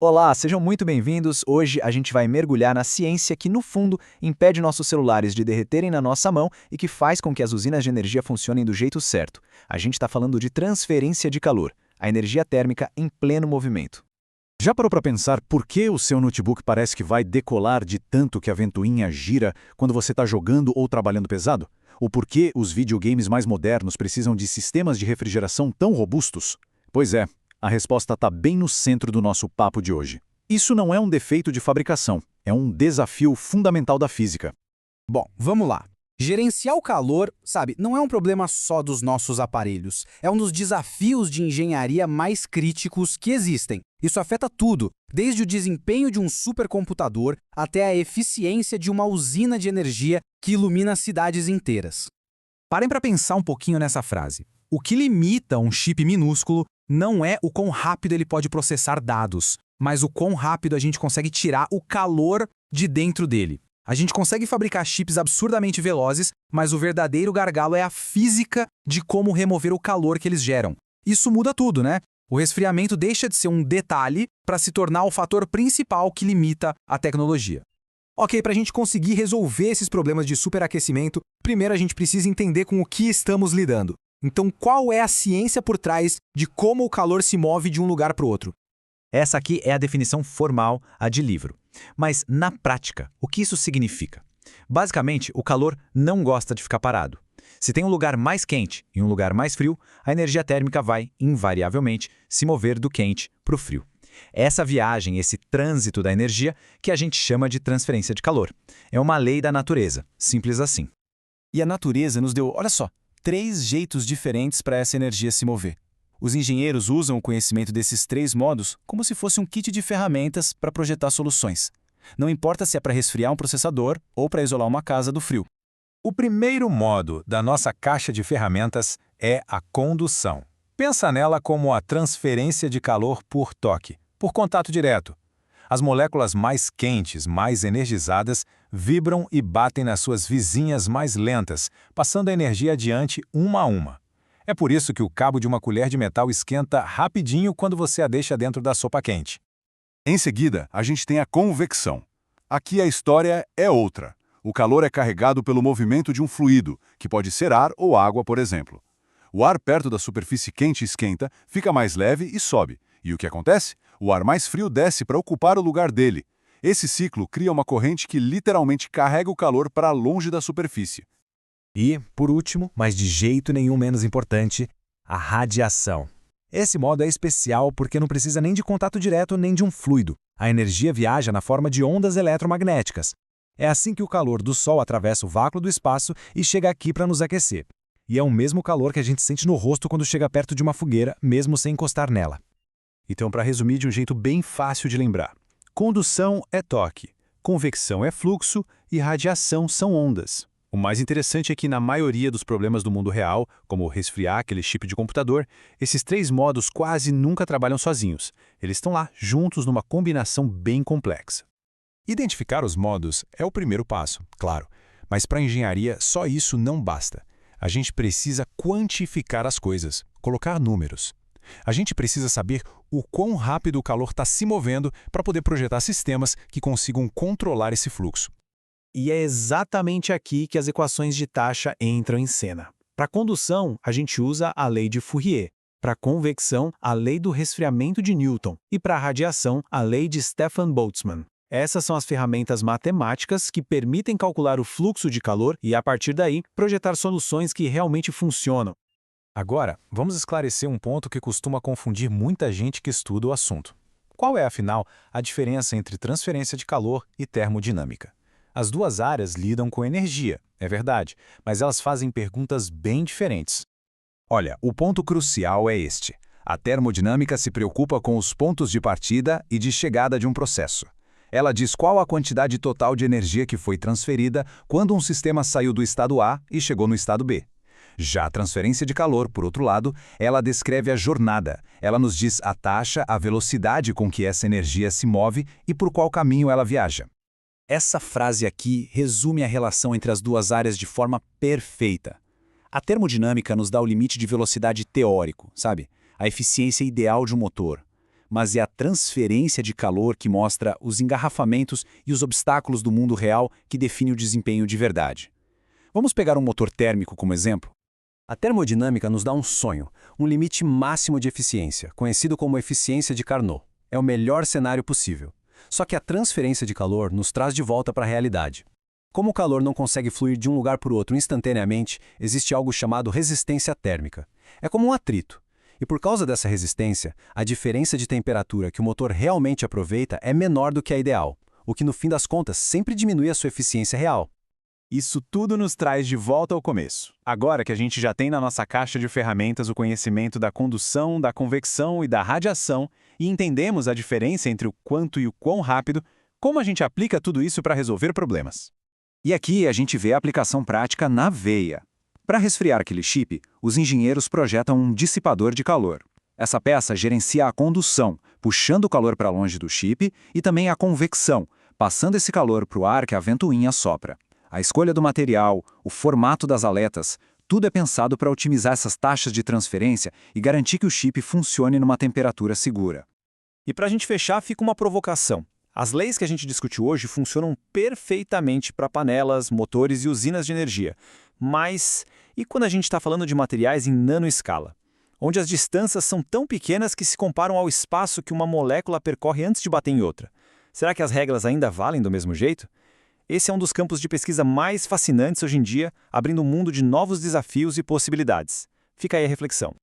Olá, sejam muito bem-vindos. Hoje a gente vai mergulhar na ciência que, no fundo, impede nossos celulares de derreterem na nossa mão e que faz com que as usinas de energia funcionem do jeito certo. A gente está falando de transferência de calor, a energia térmica em pleno movimento. Já parou para pensar por que o seu notebook parece que vai decolar de tanto que a ventoinha gira quando você está jogando ou trabalhando pesado? Ou por que os videogames mais modernos precisam de sistemas de refrigeração tão robustos? Pois é, a resposta está bem no centro do nosso papo de hoje. Isso não é um defeito de fabricação, é um desafio fundamental da física. Bom, vamos lá. Gerenciar o calor, sabe, não é um problema só dos nossos aparelhos. É um dos desafios de engenharia mais críticos que existem. Isso afeta tudo, desde o desempenho de um supercomputador até a eficiência de uma usina de energia que ilumina cidades inteiras. Parem para pensar um pouquinho nessa frase. O que limita um chip minúsculo não é o quão rápido ele pode processar dados, mas o quão rápido a gente consegue tirar o calor de dentro dele. A gente consegue fabricar chips absurdamente velozes, mas o verdadeiro gargalo é a física de como remover o calor que eles geram. Isso muda tudo, né? O resfriamento deixa de ser um detalhe para se tornar o fator principal que limita a tecnologia. Ok, para a gente conseguir resolver esses problemas de superaquecimento, primeiro a gente precisa entender com o que estamos lidando. Então, qual é a ciência por trás de como o calor se move de um lugar para o outro? Essa aqui é a definição formal, a de livro. Mas, na prática, o que isso significa? Basicamente, o calor não gosta de ficar parado. Se tem um lugar mais quente e um lugar mais frio, a energia térmica vai, invariavelmente, se mover do quente para o frio. Essa viagem, esse trânsito da energia, que a gente chama de transferência de calor. É uma lei da natureza, simples assim. E a natureza nos deu, olha só, 3 jeitos diferentes para essa energia se mover. Os engenheiros usam o conhecimento desses 3 modos como se fosse um kit de ferramentas para projetar soluções. Não importa se é para resfriar um processador ou para isolar uma casa do frio. O primeiro modo da nossa caixa de ferramentas é a condução. Pensa nela como a transferência de calor por toque, por contato direto. As moléculas mais quentes, mais energizadas, vibram e batem nas suas vizinhas mais lentas, passando a energia adiante uma a uma. É por isso que o cabo de uma colher de metal esquenta rapidinho quando você a deixa dentro da sopa quente. Em seguida, a gente tem a convecção. Aqui a história é outra. O calor é carregado pelo movimento de um fluido, que pode ser ar ou água, por exemplo. O ar perto da superfície quente esquenta, fica mais leve e sobe. E o que acontece? O ar mais frio desce para ocupar o lugar dele. Esse ciclo cria uma corrente que literalmente carrega o calor para longe da superfície. E, por último, mas de jeito nenhum menos importante, a radiação. Esse modo é especial porque não precisa nem de contato direto nem de um fluido. A energia viaja na forma de ondas eletromagnéticas. É assim que o calor do Sol atravessa o vácuo do espaço e chega aqui para nos aquecer. E é o mesmo calor que a gente sente no rosto quando chega perto de uma fogueira, mesmo sem encostar nela. Então, para resumir de um jeito bem fácil de lembrar, condução é toque, convecção é fluxo e radiação são ondas. O mais interessante é que na maioria dos problemas do mundo real, como resfriar aquele chip de computador, esses 3 modos quase nunca trabalham sozinhos. Eles estão lá, juntos numa combinação bem complexa. Identificar os modos é o primeiro passo, claro, mas para a engenharia só isso não basta. A gente precisa quantificar as coisas, colocar números. A gente precisa saber o quão rápido o calor está se movendo para poder projetar sistemas que consigam controlar esse fluxo. E é exatamente aqui que as equações de taxa entram em cena. Para condução, a gente usa a lei de Fourier. Para convecção, a lei do resfriamento de Newton. E para radiação, a lei de Stefan Boltzmann. Essas são as ferramentas matemáticas que permitem calcular o fluxo de calor e, a partir daí, projetar soluções que realmente funcionam. Agora, vamos esclarecer um ponto que costuma confundir muita gente que estuda o assunto. Qual é, afinal, a diferença entre transferência de calor e termodinâmica? As duas áreas lidam com energia, é verdade, mas elas fazem perguntas bem diferentes. Olha, o ponto crucial é este. A termodinâmica se preocupa com os pontos de partida e de chegada de um processo. Ela diz qual a quantidade total de energia que foi transferida quando um sistema saiu do estado A e chegou no estado B. Já a transferência de calor, por outro lado, ela descreve a jornada. Ela nos diz a taxa, a velocidade com que essa energia se move e por qual caminho ela viaja. Essa frase aqui resume a relação entre as duas áreas de forma perfeita. A termodinâmica nos dá o limite de velocidade teórico, sabe? A eficiência ideal de um motor. mas é a transferência de calor que mostra os engarrafamentos e os obstáculos do mundo real que define o desempenho de verdade. Vamos pegar um motor térmico como exemplo? A termodinâmica nos dá um sonho, um limite máximo de eficiência, conhecido como eficiência de Carnot. É o melhor cenário possível. Só que a transferência de calor nos traz de volta para a realidade. Como o calor não consegue fluir de um lugar para o outro instantaneamente, existe algo chamado resistência térmica. É como um atrito. E por causa dessa resistência, a diferença de temperatura que o motor realmente aproveita é menor do que a ideal, o que no fim das contas sempre diminui a sua eficiência real. Isso tudo nos traz de volta ao começo. Agora que a gente já tem na nossa caixa de ferramentas o conhecimento da condução, da convecção e da radiação, e entendemos a diferença entre o quanto e o quão rápido, como a gente aplica tudo isso para resolver problemas? E aqui a gente vê a aplicação prática na veia. Para resfriar aquele chip, os engenheiros projetam um dissipador de calor. Essa peça gerencia a condução, puxando o calor para longe do chip, e também a convecção, passando esse calor para o ar que a ventoinha sopra. A escolha do material, o formato das aletas, tudo é pensado para otimizar essas taxas de transferência e garantir que o chip funcione numa temperatura segura. E para a gente fechar, fica uma provocação. As leis que a gente discutiu hoje funcionam perfeitamente para panelas, motores e usinas de energia. Mas e quando a gente está falando de materiais em nanoescala? Onde as distâncias são tão pequenas que se comparam ao espaço que uma molécula percorre antes de bater em outra. Será que as regras ainda valem do mesmo jeito? Esse é um dos campos de pesquisa mais fascinantes hoje em dia, abrindo um mundo de novos desafios e possibilidades. Fica aí a reflexão.